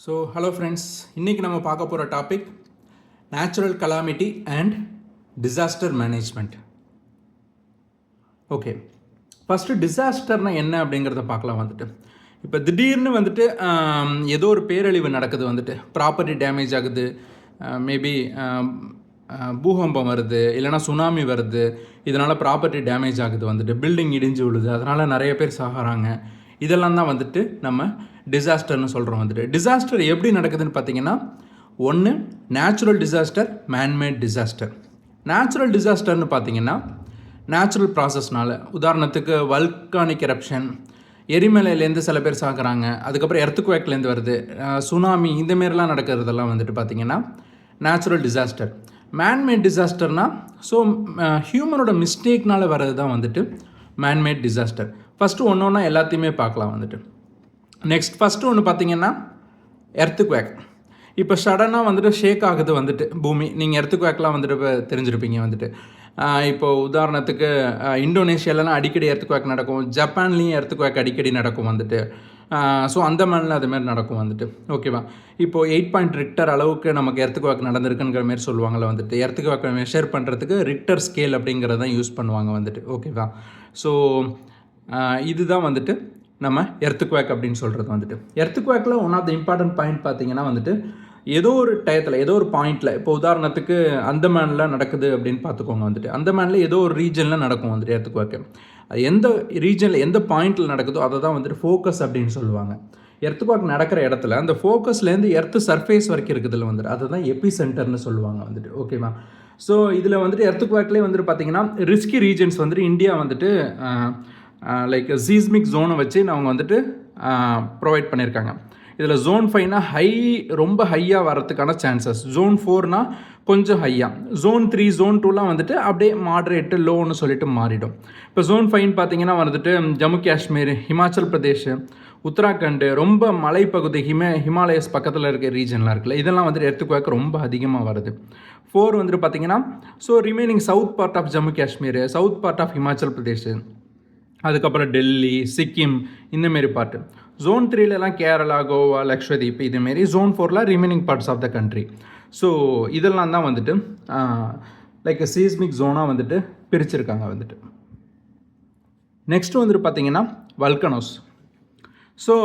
So hello friends, இன்றைக்கி நம்ம பார்க்க போகிற topic natural calamity and disaster management. Okay, first டிசாஸ்டர்னால் என்ன அப்படிங்கிறத பார்க்கலாம். இப்போ திடீர்னு ஏதோ ஒரு பேரழிவு நடக்குது, ப்ராப்பர்ட்டி டேமேஜ் ஆகுது, மேபி பூகம்பம் வருது, இல்லைனா சுனாமி வருது, இதனால் ப்ராப்பர்ட்டி டேமேஜ் ஆகுது, பில்டிங் இடிஞ்சு விழுது, அதனால் நிறைய பேர் சாகிறாங்க. இதெல்லாம் தான் நம்ம டிசாஸ்டர்னு சொல்கிறோம். டிசாஸ்டர் எப்படி நடக்குதுன்னு பார்த்தீங்கன்னா, ஒன்று natural disaster, manmade disaster. Natural டிசாஸ்டர்னு பார்த்தீங்கன்னா நேச்சுரல் ப்ராசஸ்னால, உதாரணத்துக்கு வல்கானிக் எரப்ஷன், எரிமலையிலேருந்து சில பேர் சாகுறாங்க, அதுக்கப்புறம் எர்த்குவேக்லேருந்து வருது, சுனாமி, இந்தமாரிலாம் நடக்கிறதெல்லாம் பார்த்தீங்கன்னா நேச்சுரல் டிசாஸ்டர். மேன்மேட் டிசாஸ்டர்னால் ஹியூமனோட மிஸ்டேக்னால் வர்றது தான் மேன்மேட் டிசாஸ்டர். ஃபஸ்ட்டு ஒன்று எல்லாத்தையுமே பார்க்கலாம். நெக்ஸ்ட் ஃபஸ்ட்டு ஒன்று பார்த்தீங்கன்னா எர்த்குவேக். இப்போ சடனாக ஷேக் ஆகுது பூமி. நீங்கள் எர்த்குவேக்லாம் இப்போ தெரிஞ்சிருப்பீங்க. இப்போ உதாரணத்துக்கு இந்தோனேஷியாலலாம் அடிக்கடி எர்த்குவேக் நடக்கும், ஜப்பான்லேயும் எர்த்குவேக் அடிக்கடி நடக்கும். ஸோ அந்த மாதிரிலாம் அதுமாரி நடக்கும். ஓகேவா? இப்போது 8 ரிக்டர் அளவுக்கு நமக்கு எர்த்குவேக் நடந்திருக்குங்கிற மாரி சொல்லுவாங்கள்ல. எர்த்குவேக்கை மெஷர் பண்ணுறதுக்கு ரிக்டர் ஸ்கேல் அப்படிங்கிறதான் யூஸ் பண்ணுவாங்க. ஓகேவா? ஸோ இதுதான் நம்ம எர்த்குவேக் அப்படின்னு சொல்கிறது. எர்த்குவேக்கில் one of the important point பார்த்தீங்கன்னா ஏதோ ஒரு டயத்தில், ஏதோ ஒரு பாயிண்டில், இப்போ உதாரணத்துக்கு அந்தமானில் நடக்குது அப்படின்னு பார்த்துக்கோங்க. அந்தமானில் ஏதோ ஒரு ரீஜனில் நடக்கும் எர்த்குவேக்கு. அது எந்த ரீஜனில் எந்த பாயிண்டில் நடக்குதோ அதை தான் ஃபோக்கஸ் அப்படின்னு சொல்லுவாங்க. எர்த்குவேக் நடக்கிற இடத்துல அந்த ஃபோக்கஸ்லேருந்து எர்த்து சர்ஃபேஸ் வரைக்கும் இருக்குதுல்ல அதை தான் எபி சென்டர்னு சொல்லுவாங்க. ஓகேவா? ஸோ இதில் எர்த்குவேக்லேயே பார்த்தீங்கன்னா risky regions India like seismic ஜோனை வச்சு அவங்க ப்ரொவைட் பண்ணியிருக்காங்க. இதில் ஜோன் 5னா ரொம்ப ஹையாக வரத்துக்கான சான்சஸ், ஜோன் 4னா கொஞ்சம் ஹையாக, ஜோன் 3 ஜோன் 2லாம் அப்படியே மாட்ரேட்டு லோன்னு சொல்லிட்டு மாறிடும். இப்போ ஜோன் 5 பார்த்தீங்கன்னா ஜம்மு காஷ்மீர், ஹிமாச்சல் பிரதேஷ், உத்தராகண்ட், ரொம்ப மலைப்பகுதி, ஹிமாலயஸ் பக்கத்தில் இருக்க ரீஜன்லாம் இருக்குல்ல, இதெல்லாம் எர்த்குவேக் ரொம்ப அதிகமாக வருது. 4 பார்த்தீங்கன்னா so remaining south part of Jammu Kashmir, south part of Himachal Pradesh, அதுக்கப்புறம் டெல்லி, சிக்கிம், இந்தமாரி பார்ட்டு. ஜோன் 3லலாம் கேரளா, கோவா, லக்ஷதீப், இதுமாரி. ஜோன் 4ல remaining parts of the country. So இதெல்லாம் தான் லைக் சீஸ்மிக் ஜோனாக பிரிச்சிருக்காங்க. நெக்ஸ்ட்டு பார்த்தீங்கன்னா வல்கனோஸ். ஸோ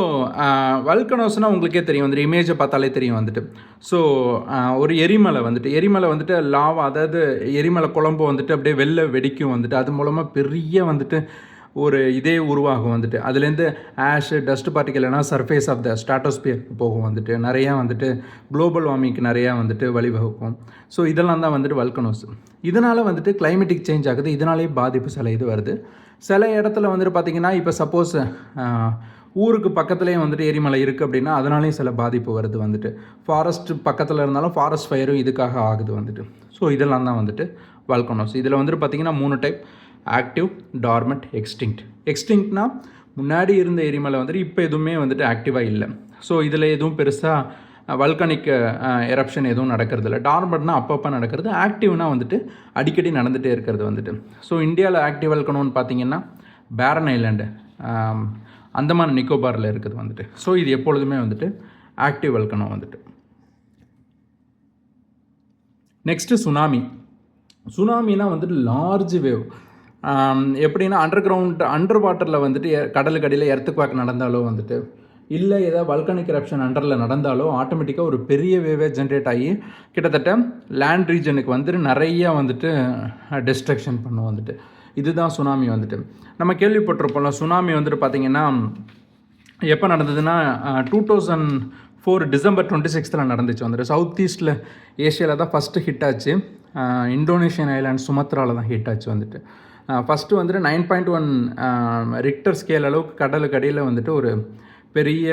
வல்கனோஸ்னால் உங்களுக்கே தெரியும், இமேஜை பார்த்தாலே தெரியும். ஸோ ஒரு எரிமலை லாவா, அதாவது எரிமலை குழம்பு அப்படியே வெளில வெடிக்கும். அது மூலமாக பெரிய ஒரு இதே உருவாகும். அதுலேருந்து ஆஷ், டஸ்ட் பார்ட்டிகல் எல்லாம் சர்ஃபேஸ் ஆஃப் த ஸ்ட்ராட்டோஸ்பியருக்கு போகும். நிறையா குளோபல் வார்மிங்க்கு நிறையா வழிவகுக்கும். ஸோ இதெல்லாம் தான் வல்கனோஸ். இதனால் கிளைமேட்டிக் சேஞ்ச் ஆகுது, இதனாலேயே பாதிப்பு சில இது வருது. சில இடத்துல பார்த்திங்கன்னா இப்போ சப்போஸ் ஊருக்கு பக்கத்துலேயே எரிமலை இருக்குது அப்படின்னா அதனாலேயும் சில பாதிப்பு வருது. ஃபாரஸ்ட் பக்கத்தில் இருந்தாலும் ஃபாரஸ்ட் ஃபயரும் இதுக்காக ஆகுது. ஸோ இதெல்லாம் தான் வல்கனோஸ். இதில் பார்த்திங்கன்னா 3 டைப்: ஆக்டிவ், டார்மெண்ட், எக்ஸ்டிங்க்ட். எக்ஸ்டிங்க்ட்னா முன்னாடி இருந்த எரிமலை இப்போ எதுவுமே ஆக்டிவாக இல்லை. ஸோ இதில் எதுவும் பெருசாக வல்கானிக் எரப்ஷன் எதுவும் நடக்கிறதில்ல. டார்மெண்ட்னா அப்பப்போ நடக்கிறது, ஆக்டிவ்னா அடிக்கடி நடந்துகிட்டே இருக்கிறது. ஸோ இந்தியாவில் ஆக்டிவ் வல்கனோன்னு பார்த்தீங்கன்னா பேரன் ஐலாண்டு, அந்தமான் நிக்கோபாரில் இருக்குது. ஸோ இது எப்பொழுதுமே ஆக்டிவ் வல்கனோ. Next tsunami. சுனாமினா லார்ஜ் வேவ். எப்படின்னா அண்டர் வாட்டரில் கடலுக்கு அடியில் எர்த்குவேக் நடந்தாலோ இல்லை ஏதாவது வல்கானிக் எரப்ஷன் அண்டரில் நடந்தாலோ ஆட்டோமேட்டிக்காக ஒரு பெரிய வேவே ஜென்ரேட் ஆகி கிட்டத்தட்ட லேண்ட் ரீஜனுக்கு நிறையா டிஸ்ட்ரக்ஷன் பண்ணும். இதுதான் சுனாமி. நம்ம கேள்விப்பட்டிருப்போம்ல, சுனாமி பார்த்திங்கன்னா எப்போ நடந்ததுன்னா 2004 டிசம்பர் 26 நடந்துச்சு. சவுத் ஈஸ்டில் ஏஷியாவில் தான் ஃபஸ்ட்டு ஹிட் ஆச்சு. இந்தோனேஷியன் ஐலாண்ட் சுமத்ராவில் தான் ஹிட் ஆச்சு. ஃபஸ்ட்டு 9.1 ரிக்டர் ஸ்கேல் அளவுக்கு கடலுக்கு அடியில் ஒரு பெரிய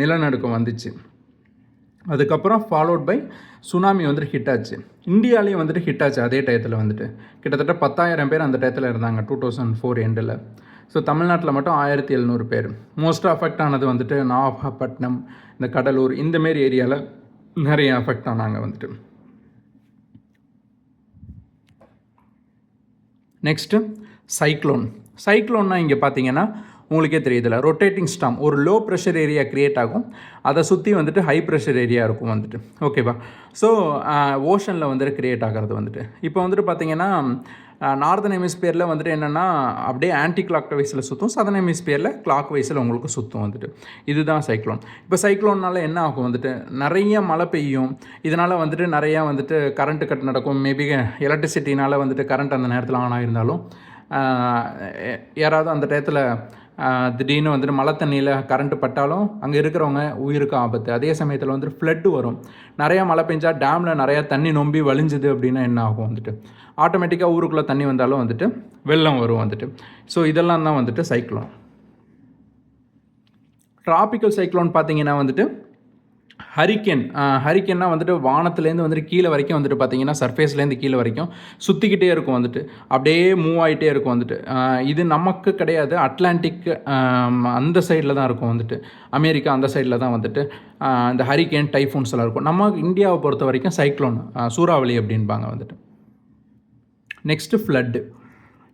நிலநடுக்கம் வந்துச்சு. அதுக்கப்புறம் ஃபாலோட் பை சுனாமி ஹிட் ஆச்சு. இந்தியாவிலேயும் ஹிட் ஆச்சு அதே டயத்தில். கிட்டத்தட்ட 10,000 பேர் அந்த டயத்தில் இருந்தாங்க 2004 எண்டில். ஸோ தமிழ்நாட்டில் மட்டும் 1700 பேர். மோஸ்ட்டாக அஃபெக்ட் ஆனது நாகப்பட்டினம், இந்த கடலூர், இந்தமாரி ஏரியாவில் நிறைய அஃபெக்ட் ஆனாங்க. Next cyclone. சைக்ளோன்னா இங்கே பார்த்தீங்கன்னா உங்களுக்கே தெரியுதுல்ல, ரொட்டேட்டிங் ஸ்டாம் ஒரு லோ ப்ரெஷர் ஏரியா க்ரியேட் ஆகும், அதை சுற்றி வந்துட்டு ஹை ப்ரெஷர் ஏரியா இருக்கும் வந்துட்டு. ஓகேவா? ஸோ ஓஷனில் வந்துட்டு க்ரியேட் ஆகிறது வந்துட்டு இப்போ வந்துட்டு பார்த்திங்கன்னா நார்தன் ஹெமிஸ்பியரில் வந்துட்டு என்னென்னா அப்படியே ஆன்டி கிளாக் வைஸில் சுற்றும், சதர்ன் ஹெமிஸ்பியரில் கிளாக் வைஸில் உங்களுக்கு சுற்றும் வந்துட்டு. இதுதான் சைக்ளோன். இப்போ சைக்ளோன்னால என்ன ஆகும் வந்துட்டு, நிறைய மழை பெய்யும், இதனால் வந்துட்டு நிறையா வந்துட்டு கரண்ட்டு கட் நடக்கும். மேபி எலக்ட்ரிசிட்டினால் வந்துட்டு கரண்ட் அந்த நேரத்தில் ஆன் ஆகியிருந்தாலும் யாராவது அந்த டயத்தில் திடீர்னு வந்துட்டு மழை தண்ணியில் கரண்ட்டு பட்டாலும் அங்கே இருக்கிறவங்க உயிருக்கு ஆபத்து. அதே சமயத்தில் வந்துட்டு ஃப்ளட்டு வரும். நிறையா மழை பெஞ்சால் டேமில் நிறையா தண்ணி நொம்பி வழிஞ்சுது அப்படின்னா என்ன ஆகும் வந்துட்டு, ஆட்டோமேட்டிக்காக ஊருக்குள்ளே தண்ணி வந்தாலும் வந்துட்டு வெள்ளம் வரும் வந்துட்டு. ஸோ இதெல்லாம் தான் வந்துட்டு சைக்ளோன். ட்ராபிக்கல் சைக்ளோன் பார்த்திங்கன்னா வந்துட்டு ஹரிக்கேன்னா வந்துட்டு வானத்துலேருந்து வந்துட்டு கீழே வரைக்கும் வந்துட்டு பார்த்திங்கன்னா சர்ஃபேஸ்லேருந்து கீழே வரைக்கும் சுற்றிக்கிட்டே இருக்கும் வந்துட்டு, அப்படியே மூவ் ஆகிட்டே இருக்கும் வந்துட்டு. இது நமக்கு கிடையாது, அட்லாண்டிக் அந்த சைடில் தான் இருக்கும் வந்துட்டு, அமெரிக்கா அந்த சைடில் தான் வந்துட்டு இந்த ஹரிக்கேன் டைஃபூன்ஸ் எல்லாம் இருக்கும். நம்ம இந்தியாவை பொறுத்த வரைக்கும் சைக்ளோன் சூறாவளி அப்படின்பாங்க வந்துட்டு. Next flood.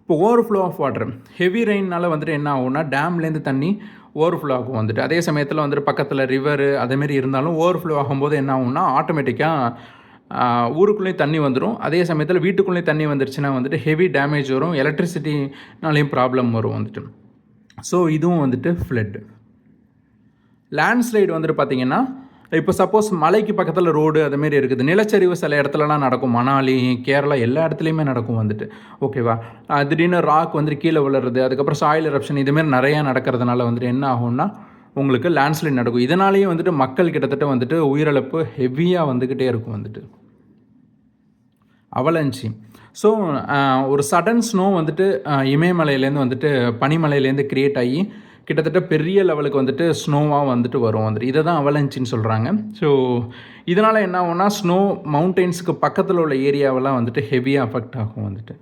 இப்போ ஓவர்ஃப்ளோ ஆஃப் வாட்டர், ஹெவி ரெயின்னால் வந்துட்டு என்ன ஆகும்னா டேம்லேருந்து தண்ணி ஓவர்ஃப்ளோ ஆகும் வந்துட்டு. அதே சமயத்தில் வந்துட்டு பக்கத்தில் ரிவரு அதேமாரி இருந்தாலும் ஓவர்ஃப்ளோ ஆகும்போது என்ன ஆகும்னா ஆட்டோமேட்டிக்காக ஊருக்குள்ளேயும் தண்ணி வந்துடும். அதே சமயத்தில் வீட்டுக்குள்ளேயும் தண்ணி வந்துருச்சுன்னா வந்துட்டு ஹெவி டேமேஜ் வரும், எலக்ட்ரிசிட்டினாலேயும் ப்ராப்ளம் வரும் வந்துட்டு. ஸோ இதுவும் வந்துட்டு ஃப்ளட்டு. லேண்ட்ஸ்லைடு வந்துட்டு பார்த்திங்கன்னா இப்போ சப்போஸ் மலைக்கு பக்கத்தில் ரோடு அதுமாரி இருக்குது, நிலச்சரிவு சில இடத்துலலாம் நடக்கும், மணாலி கேரளா எல்லா இடத்துலையுமே நடக்கும் வந்துட்டு. ஓகேவா? திடீர்னு ராக் வந்துட்டு கீழே விழுறது, அதுக்கப்புறம் சாயில் எரப்ஷன் இதுமாரி நிறையா நடக்கிறதுனால வந்துட்டு என்ன ஆகும்னா உங்களுக்கு லேண்ட்ஸ்லைட் நடக்கும். இதனாலேயே வந்துட்டு மக்கள் கிட்டத்தட்ட வந்துட்டு உயிரிழப்பு ஹெவியாக வந்துக்கிட்டே இருக்கும் வந்துட்டு. அவலஞ்சி. ஸோ ஒரு சடன் ஸ்னோ வந்துட்டு இமயமலையிலேருந்து வந்துட்டு பனிமலையிலேருந்து க்ரியேட் ஆகி கிட்டத்தட்ட பெரிய லெவலுக்கு வந்துட்டு ஸ்னோவாக வந்துட்டு வரும் வந்துட்டு. இதை தான் அவலஞ்சின்னு சொல்கிறாங்க. ஸோ இதனால் என்ன ஆகும்னா ஸ்னோ மவுண்டெயின்ஸுக்கு பக்கத்தில் உள்ள ஏரியாவெல்லாம் வந்துட்டு ஹெவியாக அஃபெக்ட் ஆகும் வந்துட்டு.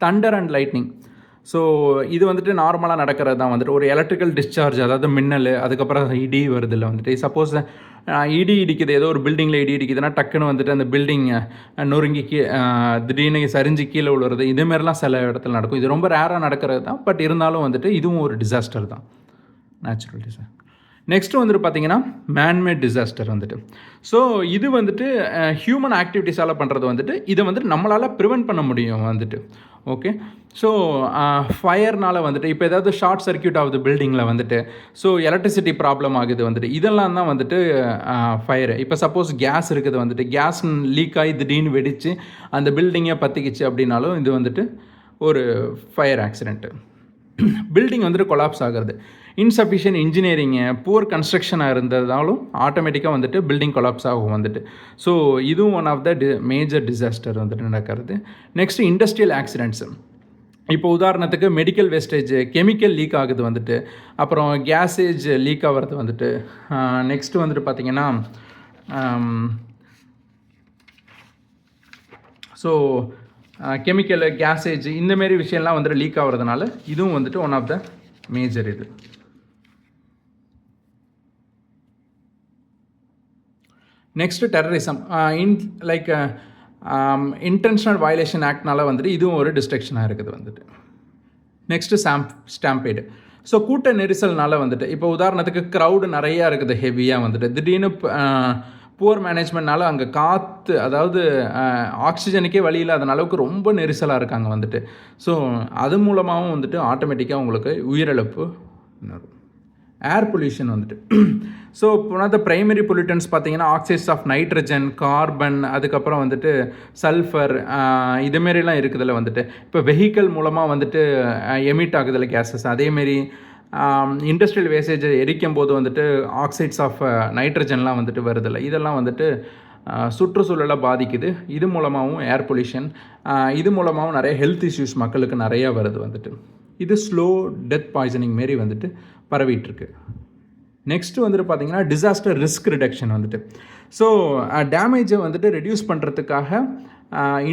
Thunder and lightning. ஸோ இது வந்துட்டு நார்மலாக நடக்கிறது தான் வந்துட்டு. ஒரு எலக்ட்ரிக்கல் டிஸ்சார்ஜ், அதாவது மின்னல், அதுக்கப்புறம் இடி வருதில்ல வந்துட்டு. சப்போஸ் இடி இடிக்குது, ஏதோ ஒரு பில்டிங்கில் இடி இடிக்குதுன்னா டக்குன்னு வந்துட்டு அந்த பில்டிங் நொறுங்கி திடீர்னு சரிஞ்சு கீழே விழுறது, இதுமாரிலாம் சில இடத்துல நடக்கும். இது ரொம்ப ரேராக நடக்கிறது தான், பட் இருந்தாலும் வந்துட்டு இதுவும் ஒரு டிசாஸ்டர் தான், நேச்சுரல் டிசாஸ்டர். நெக்ஸ்ட்டு வந்துட்டு பார்த்திங்கன்னா மேன்மேட் டிசாஸ்டர் வந்துட்டு. ஸோ இது வந்துட்டு ஹியூமன் ஆக்டிவிட்டீஸால் பண்ணுறது வந்துட்டு, இதை வந்துட்டு நம்மளால் ப்ரிவெண்ட் பண்ண முடியும் வந்துட்டு. ஓகே. ஸோ ஃபயர்னால் வந்துட்டு இப்போ ஏதாவது ஷார்ட் சர்க்யூட் ஆகுது பில்டிங்கில் வந்துட்டு, ஸோ எலக்ட்ரிசிட்டி ப்ராப்ளம் ஆகுது வந்துட்டு, இதெல்லாம் தான் வந்துட்டு ஃபயரு. இப்போ சப்போஸ் கேஸ் இருக்குது வந்துட்டு, கேஸ் லீக் ஆகி திடீர்னு வெடித்து அந்த பில்டிங்கை பற்றிக்கிச்சு அப்படின்னாலும் இது வந்துட்டு ஒரு ஃபயர் ஆக்சிடெண்ட்டு. பில்டிங் வந்துட்டு கொலாப்ஸ் ஆகிறது, இன்சஃபிஷியன்ட் இன்ஜினியரிங்கு, புவர் கன்ஸ்ட்ரக்ஷனாக இருந்ததாலும் ஆட்டோமேட்டிக்காக வந்துட்டு பில்டிங் கொலாப்ஸ் ஆகும் வந்துட்டு. ஸோ இதுவும் one of the major disaster வந்துட்டு நடக்கிறது. Next industrial accidents. இப்போ உதாரணத்துக்கு மெடிக்கல் வேஸ்டேஜ், கெமிக்கல் லீக் ஆகுது வந்துட்டு, அப்புறம் கேஸேஜ் லீக் ஆகிறது வந்துட்டு. நெக்ஸ்ட்டு வந்துட்டு பார்த்திங்கன்னா ஸோ கெமிக்கல் கேஸேஜ் இந்தமாரி விஷயம்லாம் வந்துட்டு லீக் ஆகிறதுனால இதுவும் வந்துட்டு ஒன் ஆஃப் த மேஜர் இது. Next terrorism. இன்டென்ஷனல் வயலேஷன் ஆக்ட்னால வந்துட்டு இதுவும் ஒரு டிஸ்ட்ரக்ஷனாக இருக்குது வந்துட்டு. நெக்ஸ்ட்டு ஸ்டாம்பேடு. ஸோ கூட்ட நெரிசல்னால வந்துட்டு இப்போ உதாரணத்துக்கு க்ரௌடு நிறையா இருக்குது ஹெவியாக வந்துட்டு, திடீர்னு புவர் மேனேஜ்மெண்ட்னால அங்கே காற்று, அதாவது ஆக்சிஜனுக்கே வழி இல்லாத அளவுக்கு ரொம்ப நெரிசலாக இருக்காங்க வந்துட்டு. ஸோ அது மூலமாகவும் வந்துட்டு ஆட்டோமேட்டிக்காக உங்களுக்கு உயிரிழப்பு. ஏர் பொல்யூஷன் வந்துட்டு. So one of the primary pollutants பார்த்தீங்கன்னா ஆக்சைட்ஸ் ஆஃப் நைட்ரஜன், கார்பன், அதுக்கப்புறம் வந்துட்டு சல்ஃபர், இதுமாரிலாம் இருக்குதில்ல வந்துட்டு. இப்போ வெஹிக்கிள் மூலமாக வந்துட்டு எமிட் ஆகுதில்ல கேஸஸ், அதேமாரி இண்டஸ்ட்ரியல் வேஸ்டேஜ் எரிக்கும் போது வந்துட்டு ஆக்சைட்ஸ் ஆஃப் நைட்ரஜன்லாம் வந்துட்டு வருதில்ல, இதெல்லாம் வந்துட்டு சுற்றுச்சூழலை பாதிக்குது. இது மூலமாகவும் ஏர் பொல்யூஷன், இது மூலமாகவும் நிறைய ஹெல்த் இஷ்யூஸ் மக்களுக்கு நிறையா வருது வந்துட்டு. இது ஸ்லோ டெத் பாய்சனிங் மாரி வந்துட்டு பரவிட்டுருக்கு. நெக்ஸ்ட்டு வந்துட்டு பார்த்திங்கன்னா டிசாஸ்டர் ரிஸ்க் ரிடக்ஷன் வந்துட்டு. ஸோ டேமேஜை வந்துட்டு ரெடியூஸ் பண்ணுறதுக்காக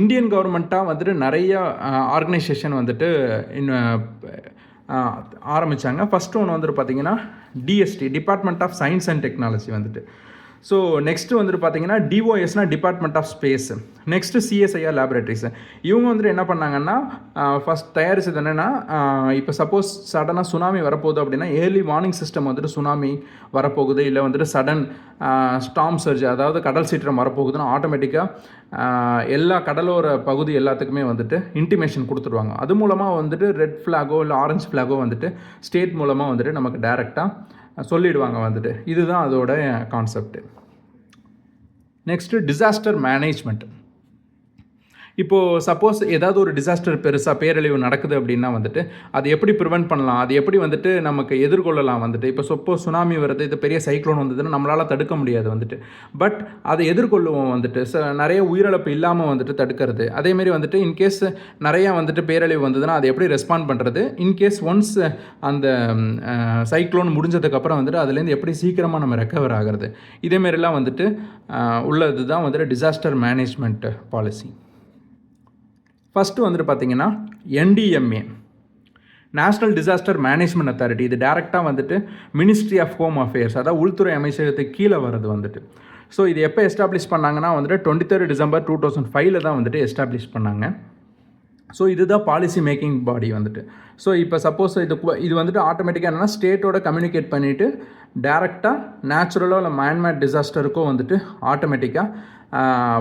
இந்தியன் கவர்மெண்ட்டாக வந்துட்டு நிறையா ஆர்கனைசேஷன் வந்துட்டு ஆரம்பித்தாங்க. ஃபஸ்ட்டு ஒன்று வந்துட்டு பார்த்திங்கன்னா DST, department of science and technology வந்துட்டு. ஸோ நெக்ஸ்ட்டு வந்துட்டு பார்த்தீங்கன்னா டிஓஎஸ்னா department of space, next CSIR laboratories. இவங்க வந்துட்டு என்ன பண்ணாங்கன்னா ஃபஸ்ட் தயாரிச்சது என்னென்னா, இப்போ சப்போஸ் சடனாக சுனாமி வரப்போகுது அப்படின்னா ஏர்லி வார்னிங் சிஸ்டம் வந்துட்டு சுனாமி வரப்போகுது, இல்லை வந்துட்டு சடன் ஸ்டார்ம் சர்ஜ், அதாவது கடல் சீற்றம் வரப்போகுதுன்னா ஆட்டோமேட்டிக்காக எல்லா கடலோர பகுதி எல்லாத்துக்குமே வந்துட்டு இன்டிமேஷன் கொடுத்துருவாங்க. அது மூலமாக வந்துட்டு ரெட் ஃப்ளாகோ இல்லை ஆரஞ்சு ஃப்ளாகோ வந்துட்டு ஸ்டேட் மூலமாக வந்துட்டு நமக்கு டைரெக்டாக சொல்லிடுவாங்க வந்துட்டு. இதுதான் அதோட கான்செப்ட். Next disaster management. இப்போது சப்போஸ் ஏதாவது ஒரு டிசாஸ்டர் பெருசாக பேரழிவு நடக்குது அப்படின்னா வந்துட்டு அது எப்படி ப்ரிவெண்ட் பண்ணலாம், அது எப்படி வந்துட்டு நமக்கு எதிர்கொள்ளலாம் வந்துட்டு. இப்போ சப்போஸ் சுனாமி வருது, இது பெரிய சைக்ளோன் வந்ததுன்னா நம்மளால் தடுக்க முடியாது வந்துட்டு, பட் அதை எதிர்கொள்ளுவோம் வந்துட்டு. நிறைய உயிரிழப்பு இல்லாமல் வந்துட்டு தடுக்கிறது. அதேமாரி வந்துட்டு இன்கேஸ் நிறையா வந்துட்டு பேரழிவு வந்ததுன்னா அதை எப்படி ரெஸ்பாண்ட் பண்ணுறது, இன்கேஸ் ஒன்ஸ் அந்த சைக்ளோன் முடிஞ்சதுக்கப்புறம் வந்துட்டு அதுலேருந்து எப்படி சீக்கிரமாக நம்ம ரெக்கவர் ஆகிறது, இதேமாரிலாம் வந்துட்டு உள்ளது தான் வந்துட்டு டிசாஸ்டர் மேனேஜ்மெண்ட் பாலிசி. ஃபஸ்ட்டு வந்துட்டு பார்த்திங்கன்னா NDMA, national disaster management authority. இது டேரெக்டாக வந்துட்டு மினிஸ்ட்ரி ஆஃப் ஹோம் அஃபேர்ஸ், அதாவது உள்துறை அமைச்சகத்துக்கு கீழே வருது வந்துட்டு. ஸோ இது எப்போ எஸ்டாப்ளிஷ் பண்ணாங்கன்னா வந்துட்டு 23 டிசம்பர் 2005 தான் வந்துட்டு எஸ்டாப்ளிஷ் பண்ணாங்க. ஸோ இதுதான் பாலிசி மேக்கிங் பாடி வந்துட்டு. ஸோ இப்போ சப்போஸ் இது வந்துட்டு ஆட்டோமேட்டிக்காக என்னென்னா ஸ்டேட்டோட கம்யூனிகேட் பண்ணிவிட்டு டேரெக்டாக நேச்சுரலோ இல்லை மேன்மேட் டிசாஸ்டருக்கோ வந்துட்டு ஆட்டோமேட்டிக்காக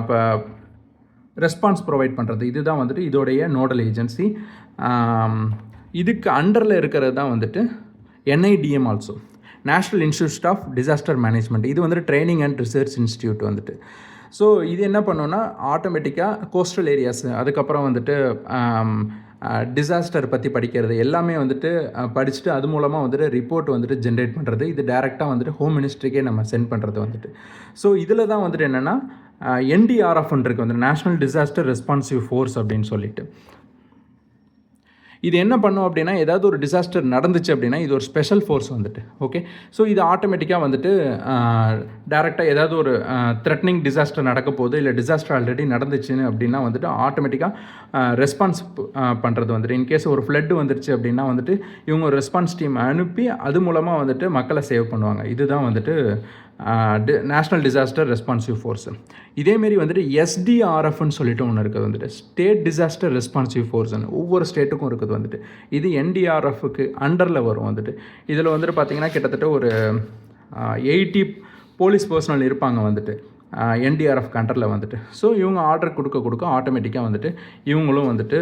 இப்போ ரெஸ்பான்ஸ் ப்ரொவைட் பண்ணுறது. இதுதான் வந்துட்டு இதோடைய நோடல் ஏஜென்சி. இதுக்கு அண்டரில் இருக்கிறது தான் வந்துட்டு NIDM also, national institute of disaster management. இது வந்துட்டு ட்ரைனிங் அண்ட் ரிசர்ச் இன்ஸ்டியூட் வந்துட்டு. ஸோ இது என்ன பண்ணோன்னா ஆட்டோமேட்டிக்காக கோஸ்டல் ஏரியாஸ், அதுக்கப்புறம் வந்துட்டு டிசாஸ்டர் பற்றி படிக்கிறது எல்லாமே வந்துட்டு படிச்சுட்டு அது மூலமாக வந்துட்டு ரிப்போர்ட் வந்துட்டு ஜென்ரேட் பண்ணுறது. இது டேரெக்டாக வந்துட்டு ஹோம் மினிஸ்ட்ரிக்கே நம்ம சென்ட் பண்ணுறது வந்துட்டு. ஸோ இதில் தான் வந்துட்டு என்னென்னா NDRF இருக்குது வந்து, நேஷ்னல் டிசாஸ்டர் ரெஸ்பான்சிவ் ஃபோர்ஸ் அப்படின்னு சொல்லிட்டு. இது என்ன பண்ணும் அப்படின்னா ஏதாவது ஒரு டிசாஸ்டர் நடந்துச்சு அப்படின்னா இது ஒரு ஸ்பெஷல் ஃபோர்ஸ் வந்துட்டு. ஓகே, ஸோ இது ஆட்டோமேட்டிக்காக வந்துட்டு டேரெக்டாக ஏதாவது ஒரு த்ரெட்னிங் டிசாஸ்டர் நடக்க போகுது, இல்லை டிசாஸ்டர் ஆல்ரெடி நடந்துச்சுன்னு அப்படின்னா வந்துட்டு ஆட்டோமேட்டிக்காக ரெஸ்பான்ஸ் பண்ணுறது வந்துட்டு. இன்கேஸ் ஒரு ஃப்ளட் வந்துருச்சு அப்படின்னா வந்துட்டு இவங்க ஒரு ரெஸ்பான்ஸ் டீம் அனுப்பி அது மூலமாக வந்துட்டு மக்களை சேவ் பண்ணுவாங்க. இதுதான் வந்துட்டு நேஷ்னல் டிசாஸ்டர் ரெஸ்பான்சிவ் ஃபோர்ஸு. இதேமாரி வந்துட்டு SDRFன்னு சொல்லிட்டு ஒன்று இருக்குது வந்துட்டு, ஸ்டேட் டிசாஸ்டர் ரெஸ்பான்சிவ் ஃபோர்ஸ்ன்னு. ஒவ்வொரு ஸ்டேட்டுக்கும் இருக்குது வந்துட்டு. இது NDRFக்கு அண்டரில் வரும் வந்துட்டு. இதில் வந்துட்டு பார்த்திங்கன்னா கிட்டத்தட்ட ஒரு 80 போலீஸ் பர்சனல் இருப்பாங்க வந்துட்டு NDRFக்கு அண்டரில் வந்துட்டு. ஸோ இவங்க ஆர்டர் கொடுக்க ஆட்டோமேட்டிக்காக வந்துட்டு இவங்களும் வந்துட்டு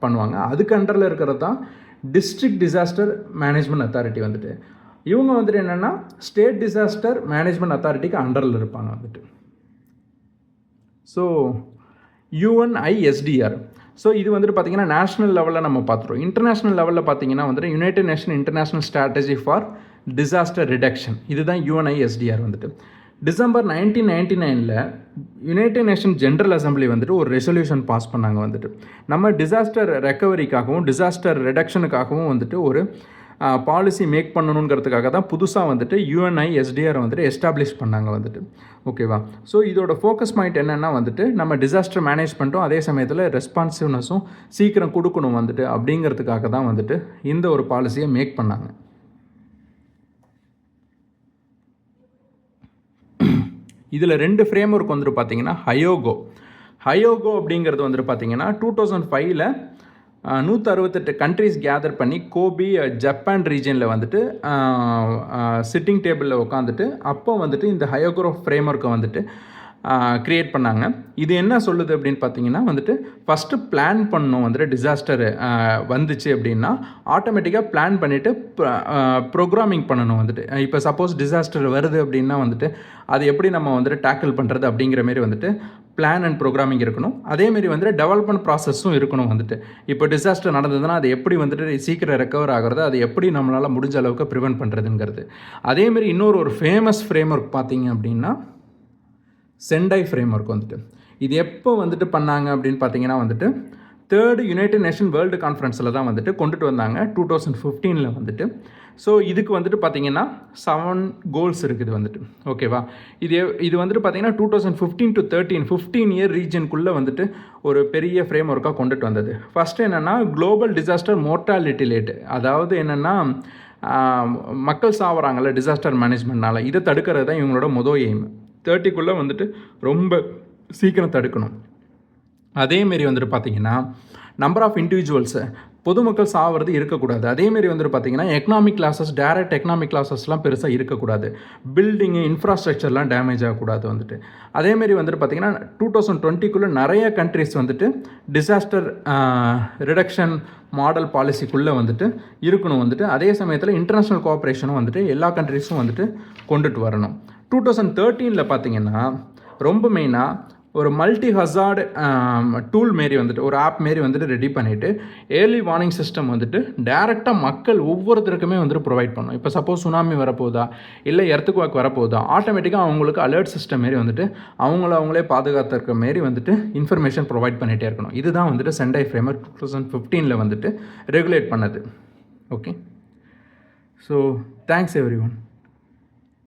பண்ணுவாங்க. அதுக்கு அண்டரில் இருக்கிறது தான் டிஸ்ட்ரிக்ட் டிசாஸ்டர் மேனேஜ்மெண்ட் அத்தாரிட்டி வந்துட்டு. இவங்க வந்துட்டு என்னென்னா ஸ்டேட் டிசாஸ்டர் மேனேஜ்மெண்ட் அத்தாரிட்டிக்கு அண்டரில் இருப்பாங்க வந்துட்டு. So UNISDR. ஸோ இது வந்துட்டு பார்த்திங்கன்னா நேஷ்னல் லெவலில் நம்ம பார்த்துருவோம். இன்டர்நேஷ்னல் லெவலில் பார்த்திங்கன்னா வந்துட்டு United nation international strategy for disaster reduction. இதுதான் UNISDR வந்துட்டு. December 1999 United nation general assembly வந்துட்டு ஒரு ரெசல்யூஷன் பாஸ் பண்ணாங்க வந்துட்டு. நம்ம டிசாஸ்டர் ரெக்கவரிக்காகவும் டிசாஸ்டர் ரிடக்ஷனுக்காகவும் வந்துட்டு ஒரு பாலிசி மேக் பண்ணணுங்கிறதுக்காக தான் புதுசாக வந்துட்டு UNISDR வந்துட்டு எஸ்டாப்ளிஷ் பண்ணாங்க வந்துட்டு. ஓகேவா, ஸோ இதோட ஃபோக்கஸ் பாயிண்ட் என்னென்னா வந்துட்டு நம்ம டிசாஸ்டர் மேனேஜ்மெண்ட்டும் அதே சமயத்தில் ரெஸ்பான்சிவ்னஸும் சீக்கிரம் கொடுக்கணும் வந்துட்டு. அப்படிங்கிறதுக்காக தான் வந்துட்டு இந்த ஒரு பாலிசியை மேக் பண்ணாங்க. இதில் 2 ஃப்ரேம் ஒர்க் வந்துட்டு பார்த்திங்கன்னா ஹயோகோ அப்படிங்கிறது வந்துட்டு பார்த்திங்கன்னா 2005 168 கண்ட்ரிஸ் கேதர் பண்ணி கோபி ஜப்பான் ரீஜனில் வந்துட்டு சிட்டிங் டேபிளில் உட்காந்துட்டு அப்போ வந்துட்டு இந்த ஹயோகோ ஃப்ரேம் ஒர்க்கை வந்துட்டு க்ரியேட் பண்ணாங்க. இது என்ன சொல்லுது அப்படின்னு பார்த்தீங்கன்னா வந்துட்டு ஃபஸ்ட்டு பிளான் பண்ணணும் வந்துட்டு டிசாஸ்டர் வந்துச்சு அப்படின்னா ஆட்டோமேட்டிக்காக பிளான் பண்ணிவிட்டு ப்ரோக்ராமிங் பண்ணணும் வந்துட்டு. இப்போ சப்போஸ் டிசாஸ்டர் வருது அப்படின்னா வந்துட்டு அது எப்படி நம்ம வந்துட்டு டேக்கிள் பண்ணுறது அப்படிங்கிற மாரி வந்துட்டு பிளான் அண்ட் ப்ரோக்ராமிங் இருக்கணும். அதேமாரி வந்துட்டு டெவலப்மெண்ட் ப்ராசஸும் இருக்கணும் வந்துட்டு. இப்போ டிசாஸ்டர் நடந்ததுன்னா அது எப்படி வந்துட்டு சீக்கிரம் ரெக்கவர் ஆகிறது, அது எப்படி நம்மளால் முடிஞ்ச அளவுக்கு ப்ரிவென்ட் பண்ணுறதுங்கிறது. அதேமாரி இன்னொரு ஃபேமஸ் ஃப்ரேம் ஒர்க் பார்த்தீங்க அப்படின்னா செண்டாய் ஃப்ரேம் ஒர்க் வந்துட்டு. இது எப்போ வந்துட்டு பண்ணாங்க அப்படின்னு பார்த்தீங்கன்னா வந்துட்டு 3rd யுனைடெட் நேஷன் வேர்ல்டு கான்ஃபரன்ஸில் தான் வந்துட்டு கொண்டுட்டு வந்தாங்க 2015 வந்துட்டு. ஸோ இதுக்கு வந்துட்டு பார்த்திங்கன்னா 7 கோல்ஸ் இருக்குது வந்துட்டு. ஓகேவா, இது வந்துட்டு பார்த்திங்கன்னா 2015 to 13 15 இயர் ரீஜனுக்குள்ளே வந்துட்டு ஒரு பெரிய ஃப்ரேம் ஒர்க்காக கொண்டுட்டு வந்தது. ஃபஸ்ட்டு என்னென்னா குளோபல் டிசாஸ்டர் மோர்டாலிட்டி ரேட், அதாவது என்னென்னா மக்கள் சாவறாங்கல்ல டிசாஸ்டர் மேனேஜ்மெண்ட்னால, இதை தடுக்கிறது தான் இவங்களோட எய்ம். 30க்குள்ளே வந்துட்டு ரொம்ப சீக்கிரம் தடுக்கணும். அதேமாரி வந்துட்டு பார்த்திங்கன்னா நம்பர் ஆஃப் இண்டிவிஜுவல்ஸு பொதுமக்கள் சாவது இருக்கக்கூடாது. அதேமாரி வந்துட்டு பார்த்திங்கன்னா எக்கனாமிக் கிளாஸஸ், டைரக்ட் எக்கனாமிக் கிளாஸஸ்லாம் பெருசாக இருக்கக்கூடாது. பில்டிங்கு, இன்ஃப்ராஸ்ட்ரக்சர்லாம் டேமேஜ் ஆகக்கூடாது வந்துட்டு. அதேமாரி வந்துட்டு பார்த்திங்கன்னா 2020க்குள்ளே நிறைய கண்ட்ரிஸ் வந்துட்டு டிசாஸ்டர் ரிடக்ஷன் மாடல் பாலிசிக்குள்ளே வந்துட்டு இருக்கணும் வந்துட்டு. அதே சமயத்தில் இன்டர்நேஷ்னல் கோஆப்ரேஷனும் வந்துட்டு எல்லா கண்ட்ரிஸும் வந்துட்டு கொண்டுட்டு வரணும். 2013 பார்த்திங்கன்னா ரொம்ப மெயினாக ஒரு மல்டி ஹசார்டு டூல் மாரி வந்துட்டு ஒரு ஆப் மாரி வந்துட்டு ரெடி பண்ணிவிட்டு ஏர்லி வார்னிங் சிஸ்டம் வந்துட்டு டேரெக்டாக மக்கள் ஒவ்வொருத்தருக்குமே வந்துட்டு ப்ரொவைட் பண்ணணும். இப்போ சப்போஸ் சுனாமி வரப்போதா இல்லை எர்த்குவேக் வரப்போதா ஆட்டோமேட்டிக்காக அவங்களுக்கு அலர்ட் சிஸ்டம் மாரி வந்துட்டு அவங்களே பாதுகாத்துருக்க மாரி வந்துட்டு இன்ஃபர்மேஷன் ப்ரொவைட் பண்ணிகிட்டே இருக்கணும். இதுதான் வந்துட்டு சென்டை ஃப்ரேம்வொர்க் 2015 வந்துட்டு ரெகுலேட் பண்ணது. Okay, so thanks every one.